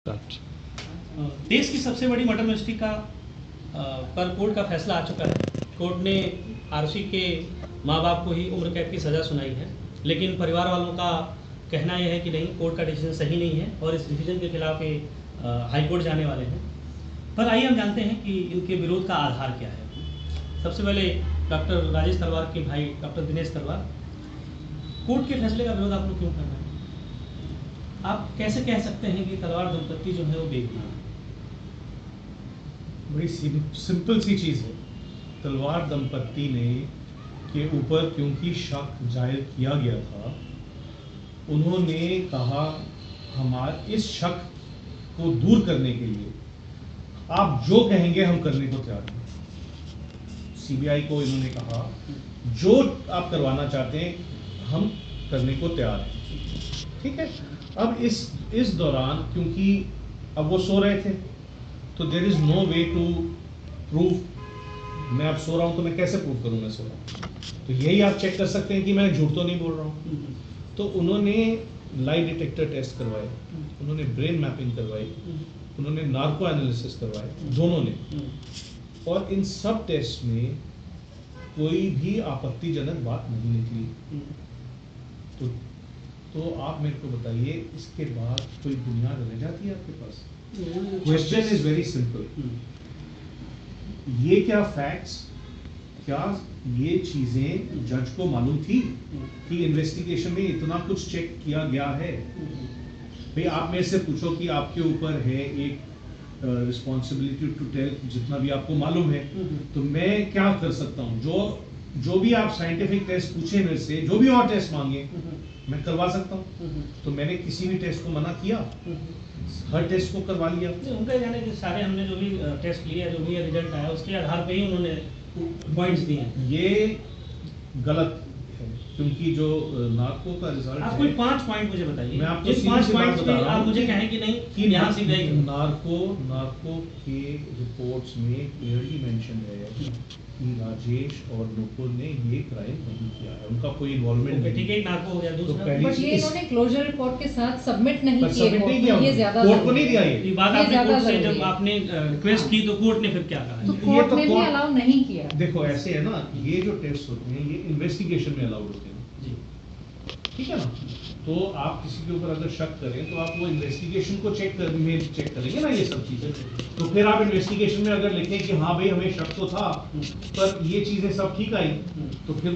देश की सबसे बड़ी मर्डर मिस्ट्री का पर कोर्ट का फैसला आ चुका है। कोर्ट ने आरोपी के मां बाप को ही उम्र कैद की सज़ा सुनाई है, लेकिन परिवार वालों का कहना यह है कि नहीं, कोर्ट का डिसीजन सही नहीं है और इस डिसीजन के खिलाफ ये हाई कोर्ट जाने वाले हैं। पर आइए हम जानते हैं कि इनके विरोध का आधार क्या है। सबसे पहले डॉक्टर राजेश तलवार के भाई डॉक्टर दिनेश तलवार, कोर्ट के फैसले का विरोध आप लोग क्यों कर रहे हैं? आप कैसे कह सकते हैं कि तलवार दंपत्ति जो है वो बेगुनाह है? बड़ी सिंपल सी चीज़ है। तलवार दंपत्ति ने के ऊपर क्योंकि शक जाहिर किया गया था, उन्होंने कहा हमारे इस शक को दूर करने के लिए आप जो कहेंगे हम करने को तैयार हैं। सीबीआई को इन्होंने कहा जो आप करवाना चाहते हैं हम करने को तैयार हैं। ठीक है। अब इस दौरान क्योंकि अब वो सो रहे थे तो there is no way to prove. मैं अब सो रहा हूं तो मैं कैसे प्रूव करूं मैं सो रहा हूं? तो यही आप चेक कर सकते हैं कि मैं झूठ तो नहीं बोल रहा हूं। तो उन्होंने लाई डिटेक्टर टेस्ट करवाए, उन्होंने ब्रेन मैपिंग करवाई, उन्होंने नार्को एनालिसिस करवाए, दोनों ने, और इन सब टेस्ट में कोई भी आपत्तिजनक बात नहीं निकली। तो आप मेरे को बताइए, इसके बाद कोई बुनियाद रह जाती है आपके पास? Question is very simple. ये क्या फैक्ट्स, क्या ये चीजें जज को मालूम थी कि इन्वेस्टिगेशन में इतना कुछ चेक किया गया है? भाई आप मेरे से पूछो कि आपके ऊपर है एक रिस्पॉन्सिबिलिटी टू टेल, जितना भी आपको मालूम है, तो मैं क्या कर सकता हूँ? जो भी आप साइंटिफिक टेस्ट पूछे मेरे से, जो भी और टेस्ट मांगे मैं करवा सकता हूँ। तो मैंने किसी भी टेस्ट को मना किया? हर टेस्ट को करवा लिया। उनका जाने कि सारे हमने जो भी टेस्ट लिया, जो भी रिजल्ट आया उसके आधार पे ही उन्होंने पॉइंट्स दिए हैं। ये गलत है, क्योंकि जो नार्को का रिजल्ट आप कोई 5 पॉइंट मुझे बताइए। मैं आपको जिन 5 पॉइंट्स पे आप मुझे कहें कि नहीं कि यहाँ से गए। नार्को के रिपोर्ट्स में क्लियरली मेंशन है कि राजेश और नुपुर ने ये क्राइम नहीं किया है, उनका कोई इन्वॉल्वमेंट नहीं। ठीक है, नार्को हो गया। दूसरा बट ये इन्होंने क्लोजर रिपोर्ट के साथ सबमिट नहीं किया, ये ज्यादा कोर्ट को नहीं दिया। ये बात आपने कोर्ट से जब आपने रिक्वेस्ट की तो कोर्ट ने फिर क्या कहा? तो कोर्ट ने भी अलाउ नहीं किया। देखो ऐसे है ना, ये जो टेस्ट होते हैं ये इन्वेस्टिगेशन में अलाउड होते हैं जी, ठीक है ना। तो आप किसी के ऊपर अगर शक करें तो आप वो इन्वेस्टिगेशन को चेक करेंगे ना ये सब चीजें। तो फिर आप इन्वेस्टिगेशन में अगर लिखें कि हाँ भाई हमें शक तो था पर ये चीजें सब ठीक आई, तो फिर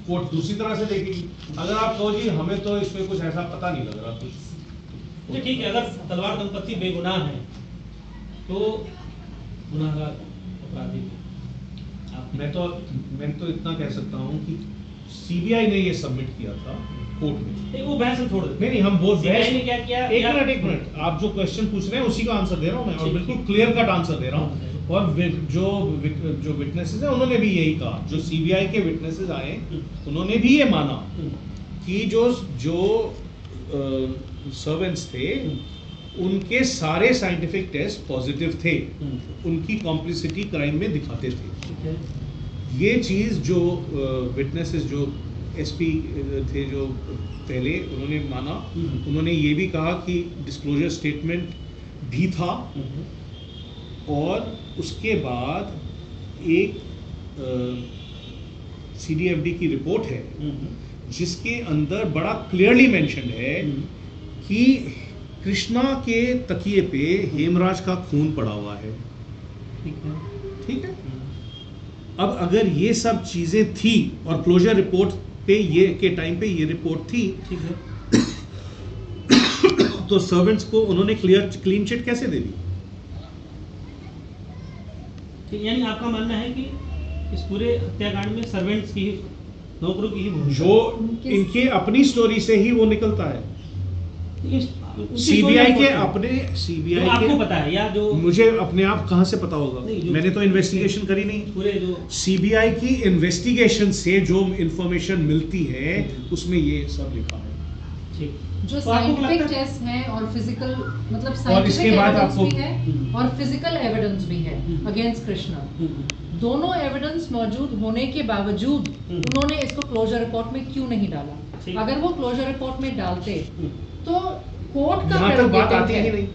कोर्ट दूसरी तरह से देखेगी। अगर आप कहो जी हमें तो इसमें कुछ ऐसा पता नहीं लग रहा कुछ, ठीक है। अगर तलवार दंपत्ति बेगुनाह है तो गुनाहगार अपराधी मैं तो इतना कह सकता हूँ कि सीबीआई ने ये सबमिट किया था कोर्ट में। वो बहस छोड़ दे। नहीं हम बहुत बहस ने क्या किया? एक मिनट आप जो क्वेश्चन पूछ रहे हैं उसी का आंसर दे रहा हूँ मैं, और बिल्कुल क्लियर कट आंसर दे रहा हूँ। और जो विटनेसेस हैं उन्होंने भी यही कहा, जो सीबीआई के विटनेसेस आए उन्होंने भी ये माना कि जो सर्वेंट्स थे उनके सारे साइंटिफिक टेस्ट पॉजिटिव थे, उनकी कॉम्प्लिसिटी क्राइम में दिखाते थे। ये चीज़ जो विटनेसेस जो एसपी थे जो पहले, उन्होंने माना। उन्होंने ये भी कहा कि डिस्क्लोजर स्टेटमेंट भी था, और उसके बाद एक सीडीएफडी की रिपोर्ट है जिसके अंदर बड़ा क्लियरली मेंशन है कि कृष्णा के तकिए पे हेमराज का खून पड़ा हुआ है। ठीक है। अब अगर ये सब चीजें थी और क्लोजर रिपोर्ट पे ये के टाइम पे ये रिपोर्ट थी, ठीक है, तो सर्वेंट्स को उन्होंने क्लीन चिट कैसे दे दी? यानी आपका मानना है कि इस पूरे हत्याकांड में सर्वेंट्स की, नौकरों की ही भूमिका, जो इनके अपनी स्टोरी से ही वो निकलता है। सीबीआई के अपने सीबीआई आपको पता है या जो मुझे अपने आप कहाँ से पता होगा? मैंने तो इन्वेस्टिगेशन करी नहीं। पूरे जो सीबीआई की इन्वेस्टिगेशन से जो इंफॉर्मेशन मिलती है उसमें ये सब लिखा है। ठीक, जो साइंटिफिक टेस्ट है और फिजिकल, मतलब और इसके साइंटिफिक बाद एविडेंस आपको भी है और फिजिकल एविडेंस भी है अगेंस्ट कृष्णा। दोनों एविडेंस मौजूद होने के बावजूद उन्होंने इसको क्लोजर रिपोर्ट में क्यों नहीं डाला? अगर वो क्लोजर रिपोर्ट में डालते तो कोर्ट का यहाँ तक बात आती ही नहीं।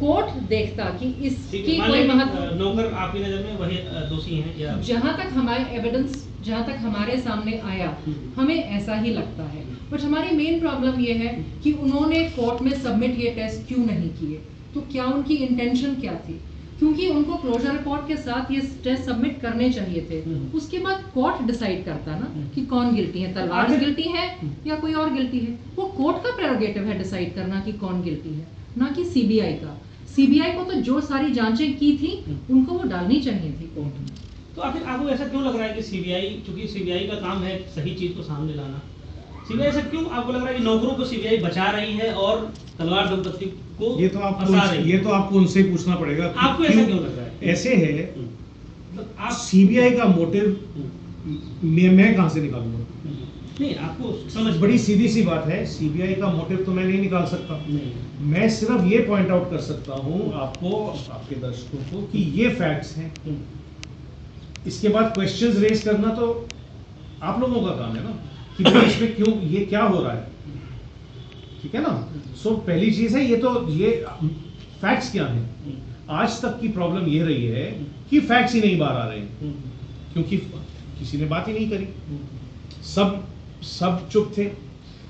कोर्ट देखता कि ठीक है, इसकी मान कोई लें कि, महत्व, नौकर आपकी नज़र में वही दोषी हैं या जहाँ तक हमारे एविडेंस, जहाँ तक हमारे सामने आया, हमें ऐसा ही लगता है। बट हमारी मेन प्रॉब्लम ये है कि उन्होंने कोर्ट में सबमिट ये टेस्ट क्यों नहीं किए, तो क्या उनकी इंटेंशन क्या थी? क्योंकि उनको क्लोजर रिपोर्ट के साथ ये टेस्ट सबमिट करने चाहिए थे। उसके बाद कोर्ट डिसाइड करता ना कि कौन गिल्टी है, तलवार गिल्टी है या कोई और गिल्टी है। वो कोर्ट का प्रेरोगेटिव है डिसाइड करना कि कौन गिल्टी है, ना कि सीबीआई का। सीबीआई को तो जो सारी जांचें की थी उनको वो डालनी चाहिए थी कोर्ट में। तो आखिर आपको ऐसा क्यों लग रहा है कि सीबीआई, चूंकि सीबीआई का काम है सही चीज को सामने लाना, सीबीआई ऐसा क्यों आपको लग रहा है कि नौकरों को सीबीआई बचा रही है और तलवार दंपति को ये तो आपको उनसे ही पूछना पड़ेगा। आपको ऐसा क्यों लग रहा है? ऐसे है, आप सीबीआई का मोटिव मैं कहां से निकालूंगा? नहीं, आपको समझ बड़ी सीधी सी बात है, सीबीआई का मोटिव तो मैं नहीं निकाल सकता। नहीं। मैं सिर्फ ये पॉइंट आउट कर सकता हूँ आपको, आपके दर्शकों को, कि ये फैक्ट्स हैं। इसके बाद क्वेश्चंस रेज करना तो आप लोगों का काम है ना, कि भाई इसमें क्यों, ये क्या हो रहा है, ठीक है ना। सो पहली चीज है, ये फैक्ट्स क्या हैं। आज तक की प्रॉब्लम ये रही है कि फैक्ट्स ही नहीं बाहर आ रहे हैं, क्योंकि किसी ने बात ही नहीं करी, सब चुप थे।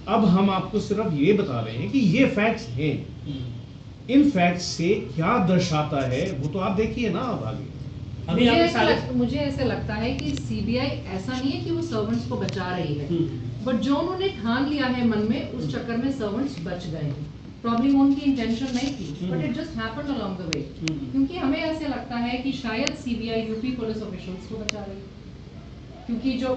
अब हम आपको सिर्फ ये बता रहे हैं कि ये फैक्ट्स हैं। इन फैक्ट्स से क्या दर्शाता है वो तो आप देखिए ना अब आगे। अभी मुझे ऐसे लगता है कि सीबीआई ऐसा नहीं है कि वो सर्वेंट्स को बचा रही है, बट जो उन्होंने ठान लिया है मन में, उस चक्कर में सर्वेंट्स बच गए हैं। प्रॉब्लम उनकी इंटेंशन नहीं थी, but it just happened along the way. क्योंकि हमें ऐसे लगता है कि शायद सीबीआई यूपी पुलिस ऑफिशियल्स को बचा रही है, क्योंकि जो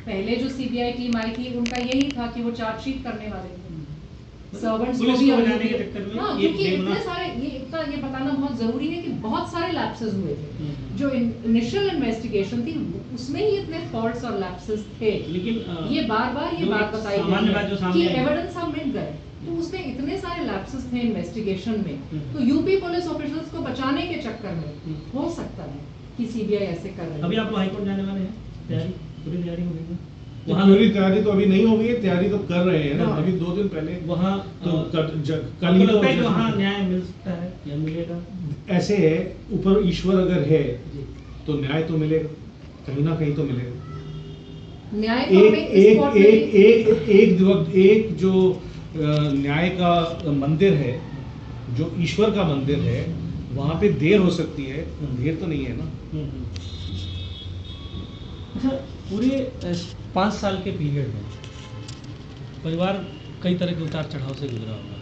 पहले जो सीबीआई टीम आई थी उनका यही था कि वो चार्जशीट करने वाले थे। सर्वेंट्स को भी बचाने के चक्कर में, हाँ, क्योंकि इतने सारे, ये बताना बहुत जरूरी है कि बहुत सारे लैप्सेस हुए थे। जो इनिशियल इन्वेस्टिगेशन थी उसमें ही इतने फॉल्ट्स और लैप्सेस थे। लेकिन ये बार-बार ये बात बताई गई कि एविडेंस हम मिल गए, तो उसमें इतने सारे लैप्सेस थे इन्वेस्टिगेशन में। तो यूपी पुलिस ऑफिशियल्स को बचाने के चक्कर में हो सकता है कि सीबीआई ऐसे कर रही है। अभी आप लोग हाईकोर्ट जाने वाले हैं, पूरी तैयारी हो गई है? वहाँ पूरी तैयारी तो अभी नहीं हो गई है, तैयारी तो कर रहे हैं ना। अभी 2 दिन पहले वहाँ तो कल ही लगता है कि वहाँ न्याय मिल सकता है या मिलेगा? ऐसे है, ऊपर ईश्वर अगर है तो न्याय तो मिलेगा, कहीं ना कहीं तो मिलेगा। न्याय एक जो न्याय का मंदिर है, जो ईश्वर का मंदिर है, वहाँ पे देर हो सकती है, देर तो नहीं है ना। अच्छा, पूरे 5 साल के पीरियड में परिवार कई तरह के उतार चढ़ाव से गुजरा होगा।